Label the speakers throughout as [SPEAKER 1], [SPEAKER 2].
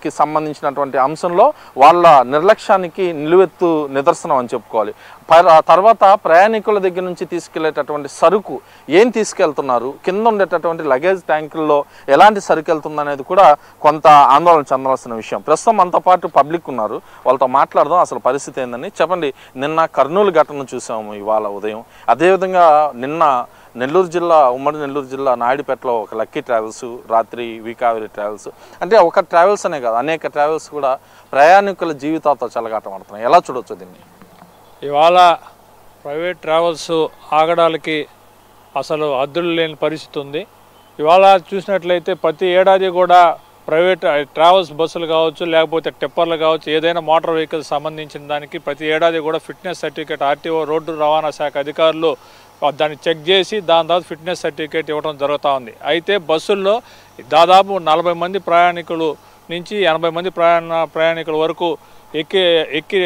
[SPEAKER 1] కి సంబంధించినటువంటి అంశంలో వాళ్ళ నిర్లక్ష్యానికి నిలువెత్తు నిదర్శనం అని చెప్పుకోవాలి. తర్వాత ప్రయాణికుల దగ్గర నుంచి తీసుకెళ్లేటటువంటి సరుకు ఏం తీసుకెళ్తున్నారు, కింద ఉండేటటువంటి లగేజ్ ట్యాంకుల్లో ఎలాంటి సరుకు వెళ్తుంది అనేది కూడా కొంత ఆందోళన చెందాల్సిన విషయం. ప్రస్తుతం మనతో పాటు పబ్లిక్ ఉన్నారు, వాళ్ళతో మాట్లాడదాం అసలు పరిస్థితి ఏందని. చెప్పండి, నిన్న కర్నూలు ఘటన చూసాము ఇవాళ ఉదయం, అదేవిధంగా నిన్న నెల్లూరు జిల్లా, ఉమ్మడి నెల్లూరు జిల్లా నాయుడుపేటలో ఒక లక్కీ ట్రావెల్స్, రాత్రి వీకావేరి ట్రావెల్స్, అంటే ఒక ట్రావెల్స్ అనే కాదు అనేక ట్రావెల్స్ కూడా ప్రయాణికుల జీవితాలతో చెలగాటమాడుతున్నాయి. ఎలా చూడొచ్చు దీన్ని?
[SPEAKER 2] ఇవాళ ప్రైవేట్ ట్రావెల్స్ ఆగడాలకి అసలు హద్దులు లేని పరిస్థితి ఉంది. ఇవాళ చూసినట్లయితే ప్రతి ఏడాది కూడా ప్రైవేట్ ట్రావెల్స్ బస్సులు కావచ్చు, లేకపోతే టిప్పర్లు కావచ్చు, ఏదైనా మోటార్ వెహికల్స్ సంబంధించిన దానికి ప్రతి ఏడాది కూడా ఫిట్నెస్ సర్టిఫికేట్ ఆర్టీఓ రోడ్డు రవాణా శాఖ అధికారులు దాన్ని చెక్ చేసి దాని తర్వాత ఫిట్నెస్ సర్టిఫికేట్ ఇవ్వడం జరుగుతూ ఉంది. అయితే బస్సుల్లో దాదాపు 40 మంది ప్రయాణికులు నుంచి 80 మంది ప్రయాణికుల వరకు ఎక్కి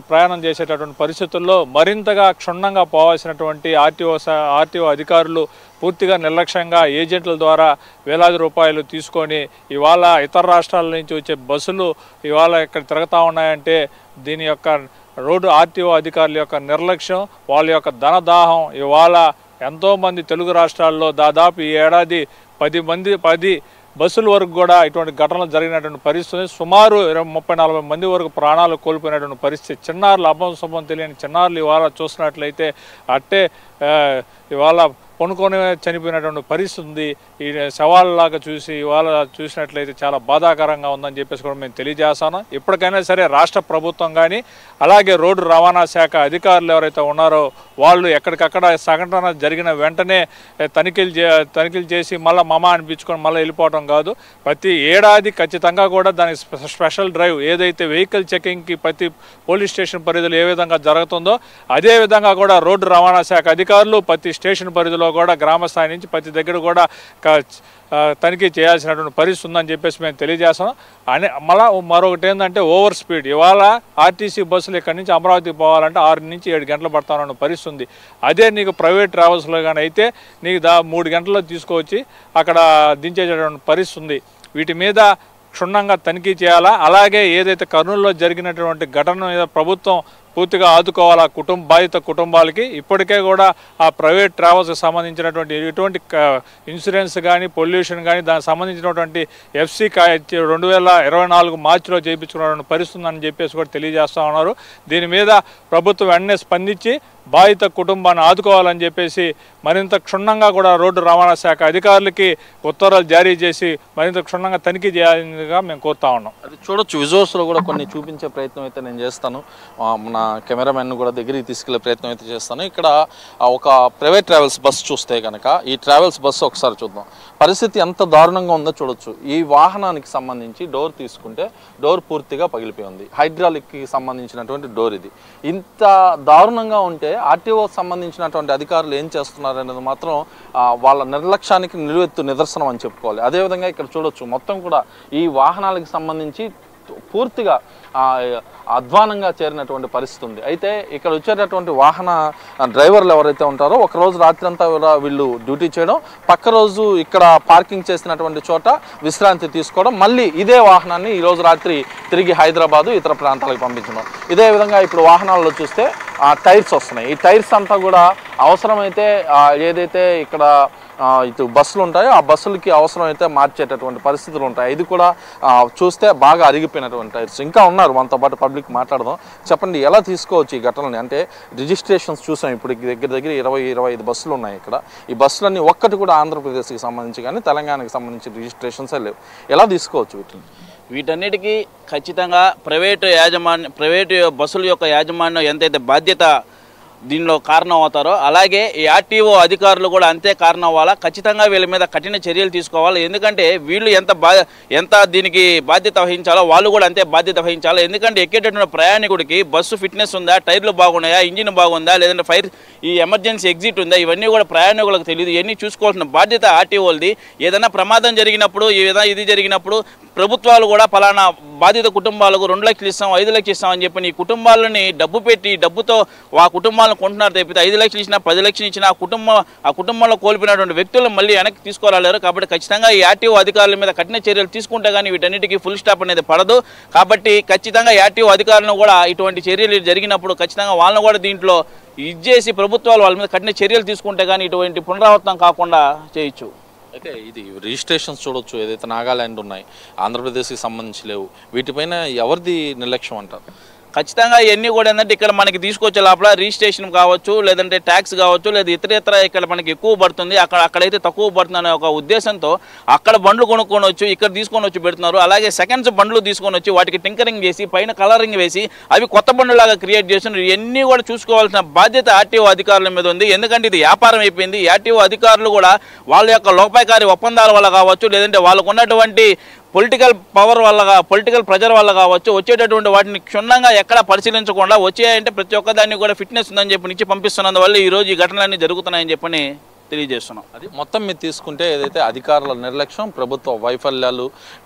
[SPEAKER 2] ప్రయాణం చేసేటటువంటి పరిస్థితుల్లో మరింతగా క్షుణ్ణంగా పోవాల్సినటువంటి ఆర్టీఓ అధికారులు పూర్తిగా నిర్లక్ష్యంగా ఏజెంట్ల ద్వారా వేలాది రూపాయలు తీసుకొని ఇవాళ ఇతర రాష్ట్రాల నుంచి వచ్చే బస్సులు ఇవాళ ఇక్కడ తిరుగుతూ ఉన్నాయంటే దీని యొక్క రోడ్డు ఆర్టీఓ అధికారుల యొక్క నిర్లక్ష్యం, వాళ్ళ యొక్క ధనదాహం. ఇవాళ ఎంతోమంది తెలుగు రాష్ట్రాల్లో దాదాపు ఈ ఏడాది 10 బస్సుల వరకు కూడా ఇటువంటి ఘటనలు జరిగినటువంటి పరిస్థితి. సుమారు 30-40 మంది వరకు ప్రాణాలు కోల్పోయినటువంటి పరిస్థితి. చిన్నారులు, అభంశుభం తెలియని చిన్నారులు ఇవాళ చూసినట్లయితే అట్టే ఇవాళ కొనుక్కొని చనిపోయినటువంటి పరిస్థితి ఉంది. ఈ సవాళ్ళలాగా చూసి ఇవాళ చూసినట్లయితే చాలా బాధాకరంగా ఉందని చెప్పేసి కూడా మేము తెలియజేస్తాను. ఇప్పటికైనా సరే రాష్ట్ర ప్రభుత్వం కానీ అలాగే రోడ్డు రవాణా శాఖ అధికారులు ఎవరైతే ఉన్నారో వాళ్ళు ఎక్కడికక్కడ సంఘటన జరిగిన వెంటనే తనిఖీలు చేసి మళ్ళీ అనిపించుకొని మళ్ళీ వెళ్ళిపోవడం కాదు. ప్రతి ఏడాది ఖచ్చితంగా కూడా దానికి స్పెషల్ డ్రైవ్ ఏదైతే వెహికల్ చెకింగ్కి ప్రతి పోలీస్ స్టేషన్ పరిధిలో ఏ విధంగా జరుగుతుందో అదే విధంగా కూడా రోడ్డు రవాణా శాఖ అధికారులు ప్రతి స్టేషన్ పరిధిలో కూడా గ్రామ స్థాయి నుంచి ప్రతి దగ్గర కూడా తనిఖీ చేయాల్సినటువంటి పరిస్థితి ఉందని చెప్పేసి మేము తెలియజేస్తాం. మరొకటి ఏంటంటే ఓవర్ స్పీడ్. ఇవాళ ఆర్టీసీ బస్సులు ఇక్కడి నుంచి అమరావతికి పోవాలంటే 6 నుంచి 7 గంటలు పడతానన్న పరిస్థితి ఉంది. అదే నీకు ప్రైవేట్ ట్రావెల్స్లో కానీ అయితే నీకు 3 గంటల్లో తీసుకొచ్చి అక్కడ దించేటటువంటి పరిస్థితి ఉంది. వీటి మీద క్షుణ్ణంగా తనిఖీ చేయాలా. అలాగే ఏదైతే కర్నూలులో జరిగినటువంటి ఘటన మీద ప్రభుత్వం పూర్తిగా ఆదుకోవాలా బాధిత కుటుంబాలకి. ఇప్పటికే కూడా ఆ ప్రైవేట్ ట్రావెల్స్కి సంబంధించినటువంటి ఎటువంటి ఇన్సూరెన్స్ కానీ పొల్యూషన్ కానీ దానికి సంబంధించినటువంటి ఎఫ్సీ 2024 మార్చిలో చేయించుకున్నటువంటి పరిస్థితి అని చెప్పేసి కూడా తెలియజేస్తూ ఉన్నారు. దీని మీద ప్రభుత్వం వెంటనే స్పందించి బాధిత కుటుంబాన్ని ఆదుకోవాలని చెప్పేసి మరింత క్షుణ్ణంగా కూడా రోడ్డు రవాణా శాఖ అధికారులకి ఉత్తర్వులు జారీ చేసి మరింత క్షుణ్ణంగా తనిఖీ చేయాలిగా మేము కోరుతా ఉన్నాం.
[SPEAKER 1] అది చూడొచ్చు, విజువల్స్లో కూడా కొన్ని చూపించే ప్రయత్నం అయితే నేను చేస్తాను. మన కెమెరామెన్ కూడా దగ్గరికి తీసుకెళ్లే ప్రయత్నం అయితే చేస్తాను. ఇక్కడ ఒక ప్రైవేట్ ట్రావెల్స్ బస్సు చూస్తే కనుక ఈ ట్రావెల్స్ బస్సు ఒకసారి చూద్దాం, పరిస్థితి ఎంత దారుణంగా ఉందో చూడొచ్చు. ఈ వాహనానికి సంబంధించి డోర్ తీసుకుంటే డోర్ పూర్తిగా పగిలిపోయి ఉంది. హైడ్రాలిక్కి సంబంధించినటువంటి డోర్ ఇది. ఇంత దారుణంగా ఉంటే ఆర్టీఓకి సంబంధించినటువంటి అధికారులు ఏం చేస్తున్నారు అనేది మాత్రం వాళ్ళ నిర్లక్ష్యానికి నిలువెత్తు నిదర్శనం అని చెప్పుకోవాలి. అదేవిధంగా ఇక్కడ చూడొచ్చు మొత్తం కూడా ఈ వాహనాలకు సంబంధించి పూర్తిగా అధ్వానంగా చేరినటువంటి పరిస్థితి ఉంది. అయితే ఇక్కడ వచ్చేటటువంటి వాహన డ్రైవర్లు ఎవరైతే ఉంటారో ఒకరోజు రాత్రి అంతా వీళ్ళు డ్యూటీ చేయడం, పక్క రోజు ఇక్కడ పార్కింగ్ చేసినటువంటి చోట విశ్రాంతి తీసుకోవడం, మళ్ళీ ఇదే వాహనాన్ని ఈరోజు రాత్రి తిరిగి హైదరాబాదు ఇతర ప్రాంతాలకు పంపించడం. ఇదే విధంగా ఇప్పుడు వాహనాల్లో చూస్తే టైర్స్ వస్తున్నాయి. ఈ టైర్స్ అంతా కూడా అవసరమైతే ఏదైతే ఇక్కడ ఇటు బస్సులు ఉంటాయో ఆ బస్సులకి అవసరమైతే మార్చేటటువంటి పరిస్థితులు ఉంటాయి. ఇది కూడా చూస్తే బాగా అరిగిపోయినటువంటి టైర్స్. ఇంకా ఉన్నారు మనతో పాటు పబ్లిక్ మాట్లాడదాం. చెప్పండి, ఎలా తీసుకోవచ్చు ఈ ఘటనని? అంటే రిజిస్ట్రేషన్స్ చూసాం, ఇప్పుడు దగ్గర 20-25 బస్సులు ఉన్నాయి ఇక్కడ. ఈ బస్సులన్నీ ఒక్కటి కూడా ఆంధ్రప్రదేశ్కి సంబంధించి కానీ తెలంగాణకి సంబంధించి రిజిస్ట్రేషన్సే లేవు. ఎలా తీసుకోవచ్చు
[SPEAKER 3] వీటన్నిటికీ ఖచ్చితంగా ప్రైవేటు బస్సుల యొక్క యాజమాన్యం ఎంతైతే బాధ్యత దీనిలో కారణం అవుతారో అలాగే ఈ ఆర్టీఓ అధికారులు కూడా అంతే కారణం అవ్వాలా. ఖచ్చితంగా వీళ్ళ మీద కఠిన చర్యలు తీసుకోవాలి. ఎందుకంటే వీళ్ళు ఎంత దీనికి బాధ్యత వహించాలో వాళ్ళు కూడా అంతే బాధ్యత వహించాలి. ఎందుకంటే ఎక్కేటటువంటి ప్రయాణికుడికి బస్సు ఫిట్నెస్ ఉందా, టైర్లు బాగున్నాయా, ఇంజిన్ బాగుందా, లేదంటే ఈ ఎమర్జెన్సీ ఎగ్జిట్ ఉందా, ఇవన్నీ కూడా ప్రయాణికులకు తెలియదు. ఇవన్నీ చూసుకోవాల్సిన బాధ్యత ఆర్టీఓలది. ఏదైనా ప్రమాదం జరిగినప్పుడు ఇది జరిగినప్పుడు ప్రభుత్వాలు కూడా పలానా బాధిత కుటుంబాలకు 2 లక్షలు ఇస్తాం 5 లక్షలు ఇస్తాం అని చెప్పి ఈ కుటుంబాలని డబ్బు పెట్టి డబ్బుతో ఆ కుటుంబాలను కొంటున్నారు తప్పితే 5 లక్షలు ఇచ్చినా 10 లక్షలు ఇచ్చినా ఆ కుటుంబంలో కోల్పోయినటువంటి వ్యక్తులను మళ్ళీ వెనక్కి తీసుకోలేరు. కాబట్టి ఖచ్చితంగా ఈ ఆర్టీఓ అధికారుల మీద కఠిన చర్యలు తీసుకుంటే కానీ వీటన్నిటికీ ఫుల్ స్టాప్ అనేది పడదు. కాబట్టి ఖచ్చితంగా ఆర్టీఓ అధికారులను కూడా ఇటువంటి చర్యలు జరిగినప్పుడు ఖచ్చితంగా వాళ్ళని కూడా దీంట్లో ఇచ్చేసి ప్రభుత్వాలు వాళ్ళ మీద కఠిన చర్యలు తీసుకుంటే కానీ ఇటువంటి పునరావృతం కాకుండా చేయొచ్చు.
[SPEAKER 1] అయితే ఇది రిజిస్ట్రేషన్స్ చూడొచ్చు, ఏదైతే నాగాల్యాండ్ ఉన్నాయి, ఆంధ్రప్రదేశ్కి సంబంధించి లేవు, వీటిపైన ఎవరిది నిర్లక్ష్యం అంటారు?
[SPEAKER 3] ఖచ్చితంగా ఇవన్నీ కూడా ఏంటంటే ఇక్కడ మనకి తీసుకొచ్చే లోపల రిజిస్ట్రేషన్ కావచ్చు, లేదంటే ట్యాక్స్ కావచ్చు, లేదా ఇతర ఇక్కడ మనకి ఎక్కువ పడుతుంది, అక్కడైతే తక్కువ పడుతుంది అనే ఒక ఉద్దేశంతో అక్కడ బండ్లు కొనుక్కొని వచ్చి ఇక్కడ తీసుకొని వచ్చి పెడుతున్నారు. అలాగే సెకండ్స్ బండ్లు తీసుకొని వచ్చి వాటికి టింకరింగ్ చేసి పైన కలరింగ్ వేసి అవి కొత్త బండ్లులాగా క్రియేట్ చేస్తున్నారు. ఇవన్నీ కూడా చూసుకోవాల్సిన బాధ్యత ఆర్టీఓ అధికారుల మీద ఉంది. ఎందుకంటే ఇది వ్యాపారం అయిపోయింది. ఆర్టీఓ అధికారులు కూడా వాళ్ళ యొక్క లోపాయకారి ఒప్పందాల వల్ల కావచ్చు, లేదంటే వాళ్ళకు ఉన్నటువంటి పొలిటికల్ పవర్ వల్ల పొలిటికల్ ప్రెజర్ వల్ల కావచ్చు వచ్చేటటువంటి వాటిని క్షుణ్ణంగా ఎక్కడ పరిశీలించకుండా వచ్చాయంటే ప్రతి ఒక్కదాన్ని కూడా ఫిట్నెస్ ఉందని చెప్పి నుంచి పంపిస్తున్నందువల్ల ఈరోజు ఈ ఘటనలన్నీ జరుగుతున్నాయని చెప్పని తెలియజేస్తున్నాం.
[SPEAKER 1] అది మొత్తం మీరు తీసుకుంటే ఏదైతే అధికారుల నిర్లక్ష్యం, ప్రభుత్వ వైఫల్యాలు,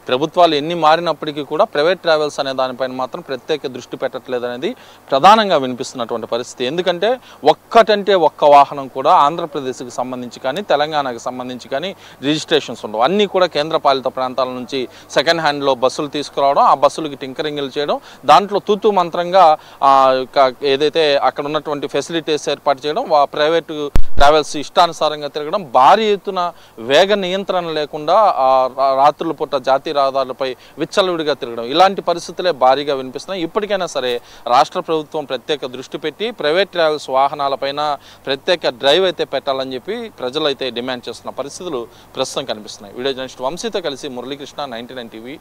[SPEAKER 1] ప్రభుత్వాలు ఎన్ని మారినప్పటికీ కూడా ప్రైవేట్ ట్రావెల్స్ అనే దానిపైన మాత్రం ప్రత్యేక దృష్టి పెట్టట్లేదు అనేది ప్రధానంగా వినిపిస్తున్నటువంటి పరిస్థితి. ఎందుకంటే ఒక్కటంటే ఒక్క వాహనం కూడా ఆంధ్రప్రదేశ్కి సంబంధించి కానీ తెలంగాణకు సంబంధించి కానీ రిజిస్ట్రేషన్స్ ఉండవు. అన్నీ కూడా కేంద్రపాలిత ప్రాంతాల నుంచి సెకండ్ హ్యాండ్లో బస్సులు తీసుకురావడం, ఆ బస్సులకి టింకరింగ్లు చేయడం, దాంట్లో తూతు మంత్రంగా ఏదైతే అక్కడ ఉన్నటువంటి ఫెసిలిటీస్ ఏర్పాటు చేయడం, ప్రైవేటు ట్రావెల్స్ ఇష్టానుసారంగా తిరగడం, భారీ ఎత్తున వేగ నియంత్రణ లేకుండా రాత్రుల పూట జాతీయ రహదారులపై విచ్చలవిడిగా తిరగడం, ఇలాంటి పరిస్థితులే భారీగా వినిపిస్తున్నాయి. ఇప్పటికైనా సరే రాష్ట్ర ప్రభుత్వం ప్రత్యేక దృష్టి పెట్టి ప్రైవేట్ ట్రావెల్స్ వాహనాలపైన ప్రత్యేక డ్రైవ్ అయితే పెట్టాలని చెప్పి ప్రజలైతే డిమాండ్ చేస్తున్న పరిస్థితులు ప్రస్తుతం కనిపిస్తున్నాయి. వీడియో జర్నలిస్ట్ వంశీతో కలిసి మురళీకృష్ణ, 99 టీవీ.